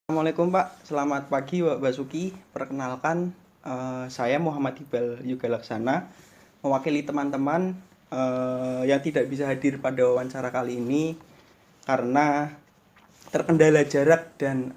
Assalamualaikum Pak, selamat pagi Pak Basuki. Perkenalkan, saya Muhammad Iqbal Yuga Laksana, mewakili teman-teman yang tidak bisa hadir pada wawancara kali ini karena terkendala jarak dan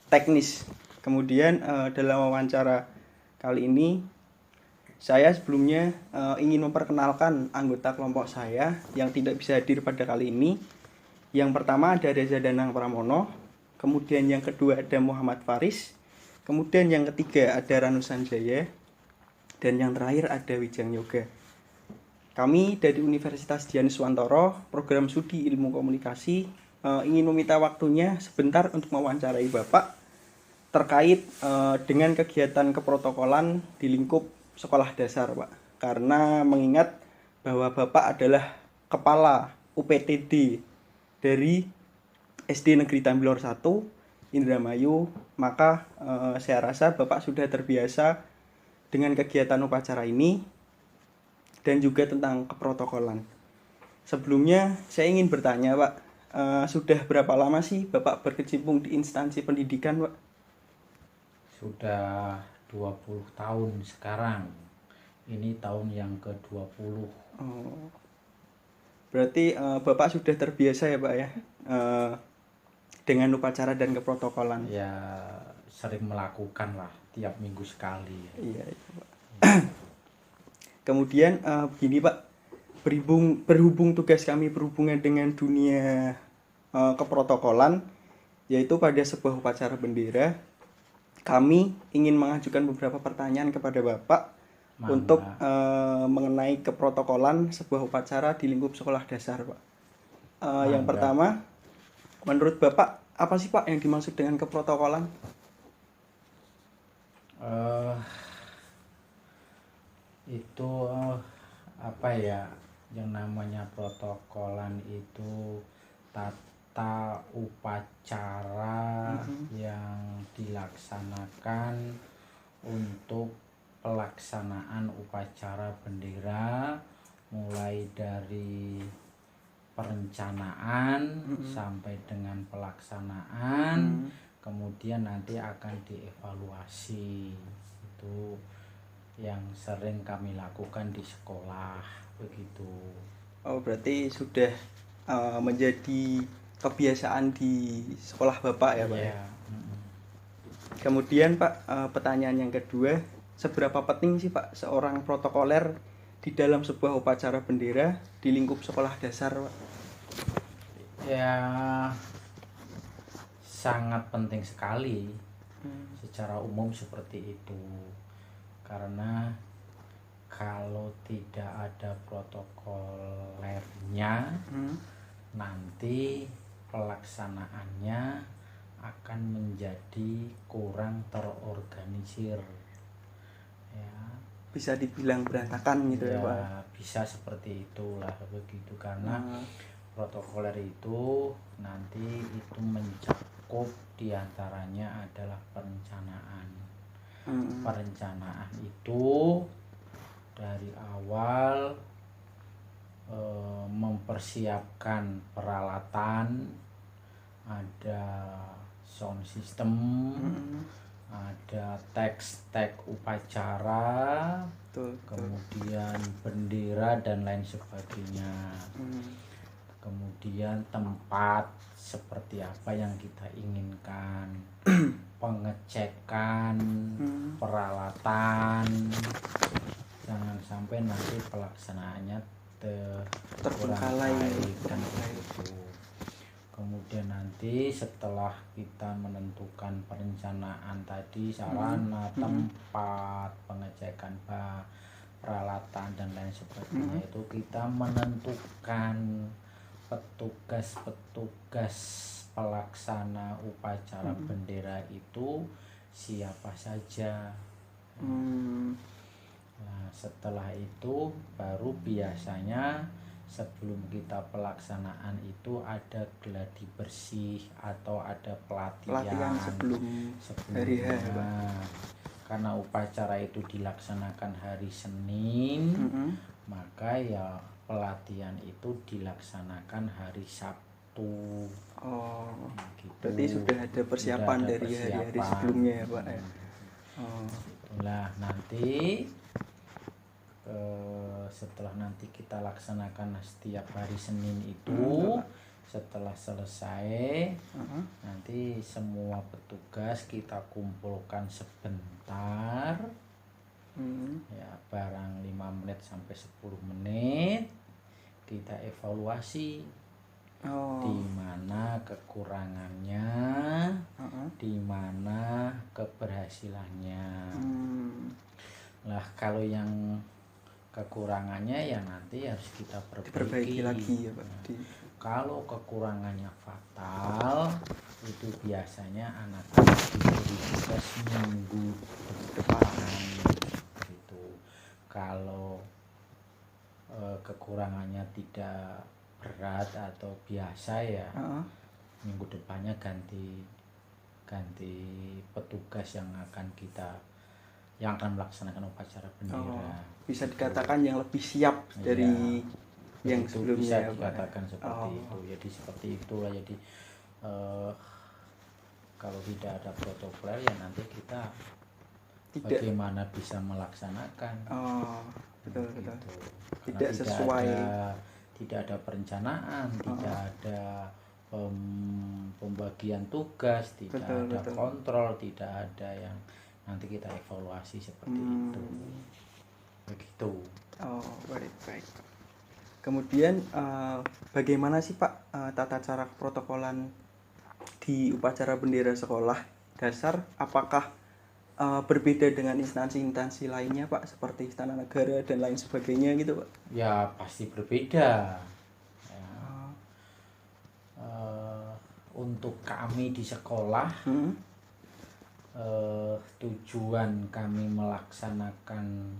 teknis. Kemudian dalam wawancara kali ini, saya sebelumnya ingin memperkenalkan anggota kelompok saya yang tidak bisa hadir pada kali ini. Yang pertama ada Reza Danang Pramono, kemudian yang kedua ada Muhammad Faris, kemudian yang ketiga ada Ranu Sanjaya, dan yang terakhir ada Wijang Yoga. Kami dari Universitas Dianus Wantoro, program studi ilmu komunikasi, ingin meminta waktunya sebentar untuk mewawancarai Bapak terkait dengan kegiatan keprotokolan di lingkup sekolah dasar, Pak. Karena mengingat bahwa Bapak adalah kepala UPTD dari SD Negeri Tambilor 1 Indramayu, maka saya rasa Bapak sudah terbiasa dengan kegiatan upacara ini dan juga tentang keprotokolan. Sebelumnya saya ingin bertanya Pak, sudah berapa lama sih Bapak berkecimpung di instansi pendidikan Pak? Sudah 20 tahun sekarang. Ini tahun yang ke-20. Oh, berarti Bapak sudah terbiasa ya Pak ya dengan upacara dan keprotokolan. Ya sering melakukan lah tiap minggu sekali. Iya itu Pak. Kemudian begini Pak, berhubung tugas kami berhubungan dengan dunia keprotokolan, yaitu pada sebuah upacara bendera, kami ingin mengajukan beberapa pertanyaan kepada Bapak Mangga. untuk mengenai keprotokolan sebuah upacara di lingkup sekolah dasar Pak. Yang pertama, menurut Bapak apa sih Pak yang dimaksud dengan keprotokolan? Itu apa ya, yang namanya protokolan itu tata upacara yang dilaksanakan untuk pelaksanaan upacara bendera, mulai dari perencanaan sampai dengan pelaksanaan, kemudian nanti akan dievaluasi. Itu yang sering kami lakukan di sekolah begitu. Oh, berarti sudah menjadi kebiasaan di sekolah Bapak ya Pak ya? Kemudian Pak, pertanyaan yang kedua, seberapa penting sih Pak seorang protokoler di dalam sebuah upacara bendera di lingkup sekolah dasar Pak? Ya sangat penting sekali secara umum seperti itu, karena kalau tidak ada protokolernya, nanti pelaksanaannya akan menjadi kurang terorganisir. Ya, Bisa dibilang berantakan gitu ya Pak? Bisa seperti itulah begitu, karena protokoler itu nanti itu mencakup diantaranya adalah perencanaan. Perencanaan itu dari awal mempersiapkan peralatan, ada sound system, ada teks-teks upacara, kemudian bendera dan lain sebagainya. Kemudian tempat seperti apa yang kita inginkan, pengecekan peralatan, jangan sampai nanti pelaksanaannya Terbengkalai kan begitu. Kemudian nanti setelah kita menentukan perencanaan tadi, sarana, tempat, pengecekan peralatan dan lain sebagainya, itu kita menentukan petugas-petugas pelaksana upacara bendera itu siapa saja. Nah, setelah itu baru biasanya sebelum kita pelaksanaan itu ada gladi bersih atau ada pelatihan sebelum hari H. Karena upacara itu dilaksanakan hari Senin, maka ya pelatihan itu dilaksanakan hari Sabtu. Oh, gitu. Berarti sudah ada persiapan Sudah ada dari hari-hari persiapan. sebelumnya ya Pak ya. Oh. Itulah nanti setelah nanti kita laksanakan setiap hari Senin itu, setelah selesai nanti semua petugas kita kumpulkan sebentar, ya barang 5 menit sampai 10 menit, kita evaluasi di mana kekurangannya, di mana keberhasilannya. Lah kalau yang kekurangannya ya nanti harus kita diperbaiki lagi ya Pak. Kalau kekurangannya fatal, itu biasanya anak-anak diberi tugas minggu depan gitu. Kalau kekurangannya tidak berat atau biasa ya, minggu depannya ganti petugas yang akan melaksanakan upacara bendera. Bisa dikatakan yang lebih siap dari yang itu sebelumnya bisa dikatakan seperti itu. Jadi seperti itulah. Jadi kalau tidak ada protokol ya nanti kita bagaimana bisa melaksanakan. Betul. Tidak sesuai. Tidak ada perencanaan, tidak ada pembagian tugas, tidak ada kontrol, tidak ada yang nanti kita evaluasi seperti itu. Begitu. Baik. Kemudian bagaimana sih Pak tata cara protokolan di upacara bendera sekolah dasar? Apakah berbeda dengan instansi-instansi lainnya Pak, seperti Istana Negara dan lain sebagainya gitu Pak? Ya pasti berbeda. Untuk kami di sekolah, tujuan kami melaksanakan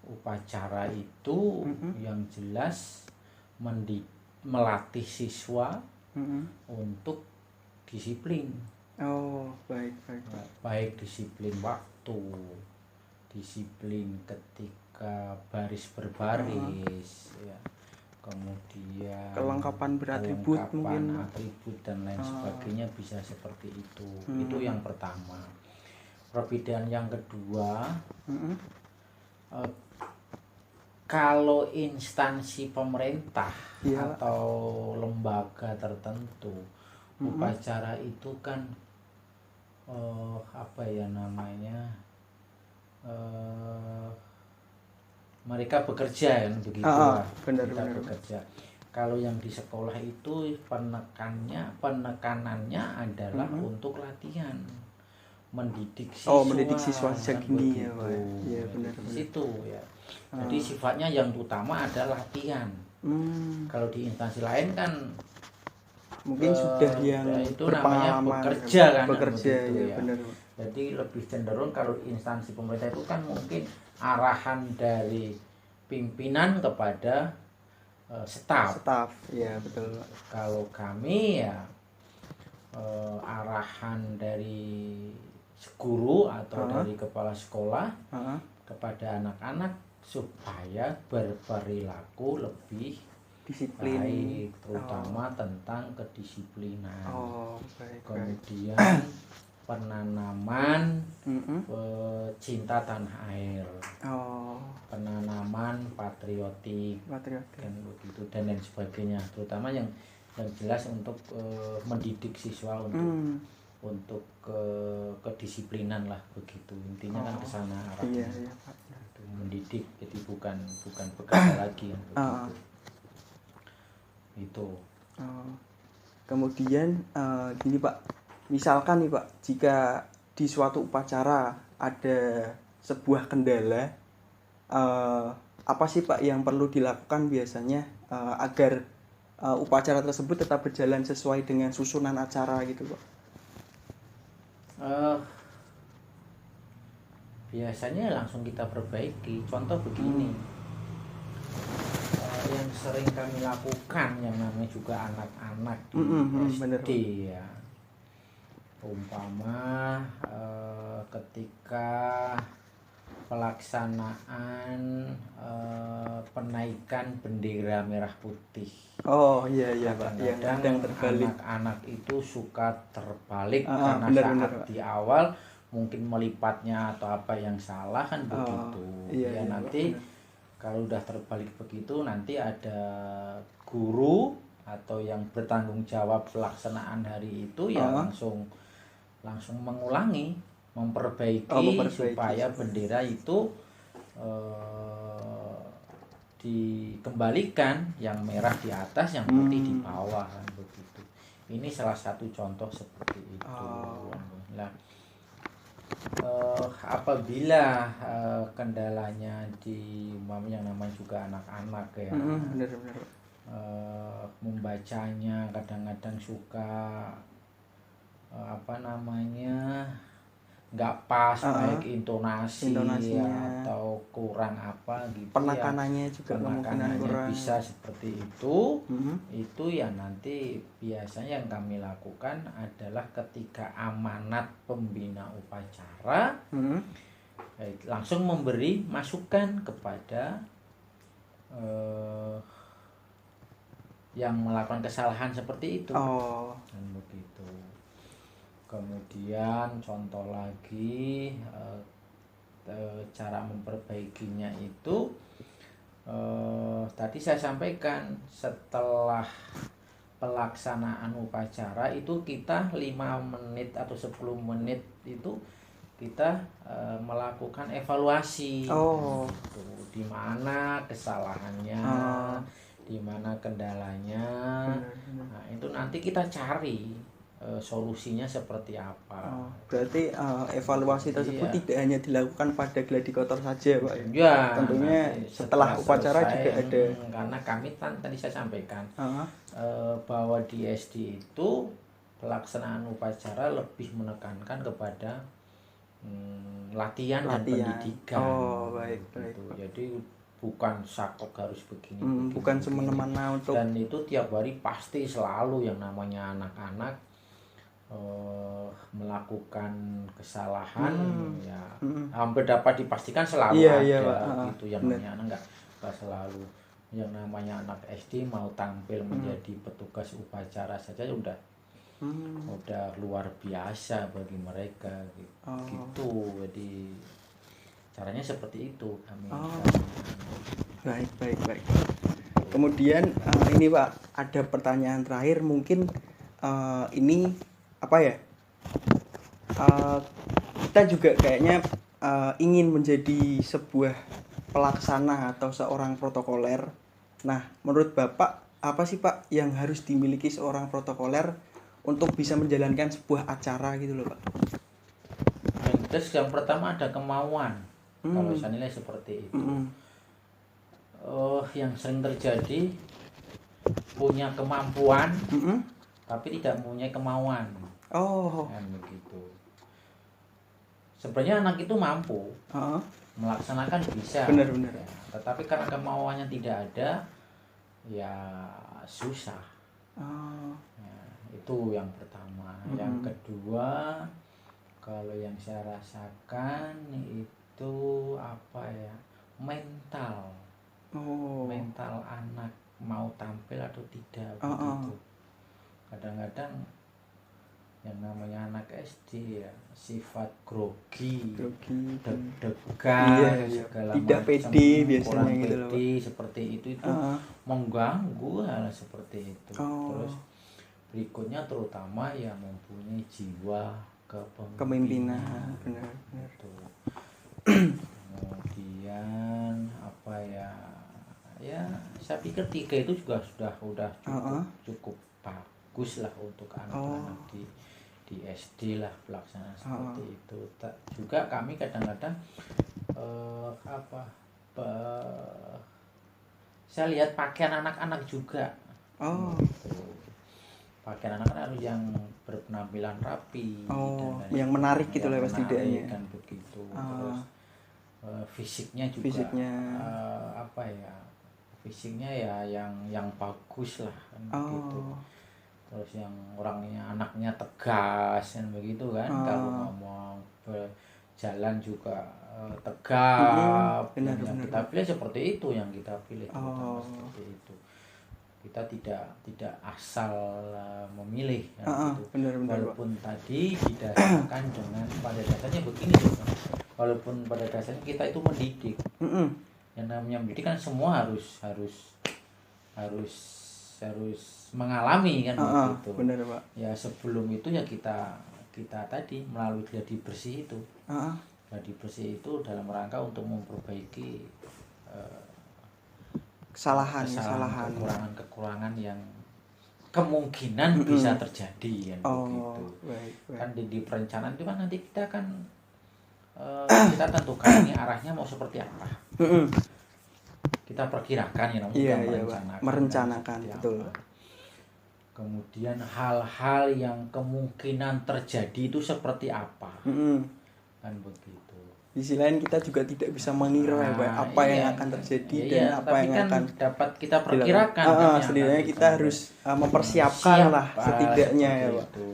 upacara itu yang jelas melatih siswa untuk disiplin. Baik disiplin waktu, disiplin ketika baris berbaris, ya. Kemudian kelengkapan beratribut, mungkin atribut dan lain sebagainya bisa seperti itu. Itu yang pertama. Perbedaan yang kedua, kalau instansi pemerintah atau lembaga tertentu, upacara itu kan mereka bekerja kan begitu. Benar. Bekerja. Kalau yang di sekolah itu penekanannya adalah untuk latihan, mendidik siswa sejak dini ya Pak. Iya benar. Di situ ya. Jadi sifatnya yang utama adalah latihan. Kalau di instansi lain kan mungkin sudah yang itu namanya bekerja ya. Benar. Jadi lebih cenderung kalau instansi pemerintah itu kan mungkin arahan dari pimpinan kepada staf. Ya betul. Kalau kami ya arahan dari guru atau dari kepala sekolah kepada anak-anak supaya berperilaku lebih disiplin, baik, terutama tentang kedisiplinan. Kemudian penanaman cinta tanah air, penanaman patriotik kan begitu dan lain sebagainya, terutama yang jelas untuk mendidik siswa untuk kedisiplinan lah begitu, intinya kan kesana arahnya. Mendidik, jadi bukan bekerja lagi yang begitu. Itu. Kemudian gini Pak, misalkan nih Pak, jika di suatu upacara ada sebuah kendala, apa sih Pak yang perlu dilakukan biasanya agar upacara tersebut tetap berjalan sesuai dengan susunan acara gitu Pak? Biasanya langsung kita perbaiki. Contoh begini, yang sering kami lakukan yang namanya juga anak-anak di SD ya, umpama ketika pelaksanaan penaikan bendera merah putih. Oh iya Pak, yang kadang terbalik. Anak-anak itu suka terbalik karena benar, saat di awal mungkin melipatnya atau apa yang salah kan begitu. Iya, Nanti kalau udah terbalik begitu nanti ada guru atau yang bertanggung jawab pelaksanaan hari itu ya langsung mengulangi, memperbaiki supaya bendera itu dikembalikan, yang merah di atas, yang putih di bawah kan begitu. Ini salah satu contoh seperti itu. Nah, apabila kendalanya di yang namanya juga anak-anak ya, benar. membacanya kadang-kadang suka nggak pas, baik intonasinya atau kurang apa gitu, penekanannya juga kemungkinan kurang, bisa seperti itu. Itu ya nanti biasanya yang kami lakukan adalah ketika amanat pembina upacara langsung memberi masukan kepada yang melakukan kesalahan seperti itu. Dan begitu. Kemudian contoh lagi cara memperbaikinya itu tadi saya sampaikan, setelah pelaksanaan upacara itu kita 5 menit atau 10 menit itu kita melakukan evaluasi. Di mana kesalahannya, di mana kendalanya. Nah, itu nanti kita cari solusinya seperti apa. Berarti evaluasi tersebut tidak hanya dilakukan pada gladi kotor saja Pak ya? Tentunya setelah upacara juga ada. Karena kami tadi saya sampaikan bahwa di SD itu pelaksanaan upacara lebih menekankan kepada latihan dan pendidikan. Baik. Gitu. Jadi bukan saklek harus begini, bukan semena-mena untuk, dan itu tiap hari pasti selalu yang namanya anak-anak melakukan kesalahan ya hampir dapat dipastikan selalu ada gitu. Yang namanya anak nggak selalu, yang namanya anak SD mau tampil menjadi petugas upacara saja udah luar biasa bagi mereka gitu. Jadi caranya seperti itu kami. Baik. Kemudian ini Pak, ada pertanyaan terakhir mungkin ini apa ya? Kita juga kayaknya ingin menjadi sebuah pelaksana atau seorang protokoler. Nah, menurut Bapak apa sih Pak yang harus dimiliki seorang protokoler untuk bisa menjalankan sebuah acara gitu loh Pak? Yang pertama ada kemauan. Kalau saya nilai seperti itu. Yang sering terjadi punya kemampuan tapi tidak mempunyai kemauan. Kan begitu. Sebenarnya anak itu mampu melaksanakan, bisa. Benar. Ya, tetapi karena kemauannya tidak ada, ya susah. Ya, itu yang pertama. Yang kedua, kalau yang saya rasakan itu apa ya? Mental. Mental anak mau tampil atau tidak begitu. Kadang-kadang yang namanya anak SD ya sifat grogi, deg-degan, segala tidak macam, pede biasanya kurang gitu pede seperti itu mengganggu hal seperti itu. Terus berikutnya terutama yang mempunyai jiwa kepemimpinan. Benar. Kemudian apa ya saya pikir 3 itu juga sudah cukup bagus lah untuk anak-anak di SD lah pelaksanaan seperti itu. Juga kami kadang-kadang saya lihat pakaian anak-anak juga. Pakaian anak-anak yang berpenampilan rapi, yang menarik gitu lah setidaknya. Kan begitu. Terus fisiknya juga fisiknya ya yang bagus lah kan begitu. Terus yang anaknya tegas kan begitu kan. Kalau ngomong jalan juga tegap. Benar, yang benar. kita pilih seperti itu, yang kita pilih terutama Oh. seperti itu. Kita tidak asal memilih ya, gitu. Benar, Walaupun tadi didasarkan dengan pada dasarnya begini juga. Walaupun pada dasarnya kita itu mendidik. Yang namanya mendidik kan semua harus mengalami kan begitu. Benar, Pak. Ya sebelum itu ya kita tadi melalui gladi bersih itu. Gladi bersih itu dalam rangka untuk memperbaiki kesalahan, kekurangan yang kemungkinan bisa terjadi kan begitu. Baik. Kan di perencanaan itu kan nanti kita kan kita tentukan ini arahnya mau seperti apa. Kita perkirakan ya namanya merencanakan betul. Kemudian hal-hal yang kemungkinan terjadi itu seperti apa. Kan begitu. Di sisi lain kita juga tidak bisa mengira apa yang akan terjadi dan apa yang kan akan dapat kita perkirakan. Setidaknya kita harus mempersiapkan lah setidaknya ya, Pak. Gitu.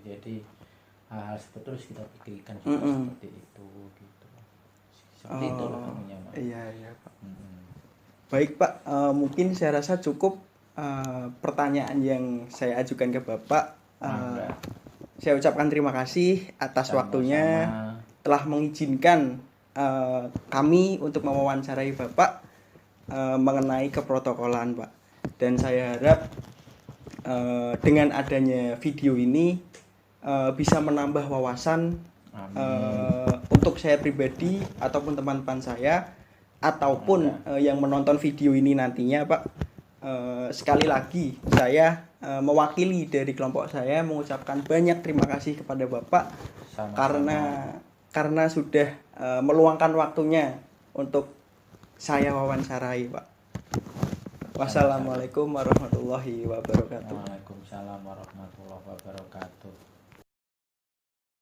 Jadi hal seperti itu harus kita pikirkan seperti itu gitu. Seperti itu lah namanya, Pak. Iya, Pak. Baik, Pak, mungkin saya rasa cukup pertanyaan yang saya ajukan ke Bapak. Saya ucapkan terima kasih atas waktunya telah mengizinkan kami untuk mewawancarai Bapak mengenai keprotokolan, Pak. Dan saya harap dengan adanya video ini bisa menambah wawasan untuk saya pribadi ataupun teman-teman saya ataupun yang menonton video ini nantinya, Pak. Sekali lagi saya mewakili dari kelompok saya mengucapkan banyak terima kasih kepada Bapak. Sama-sama. Karena sudah meluangkan waktunya untuk saya wawancarai, Pak. Wassalamualaikum warahmatullahi wabarakatuh. Waalaikumsalam warahmatullahi wabarakatuh.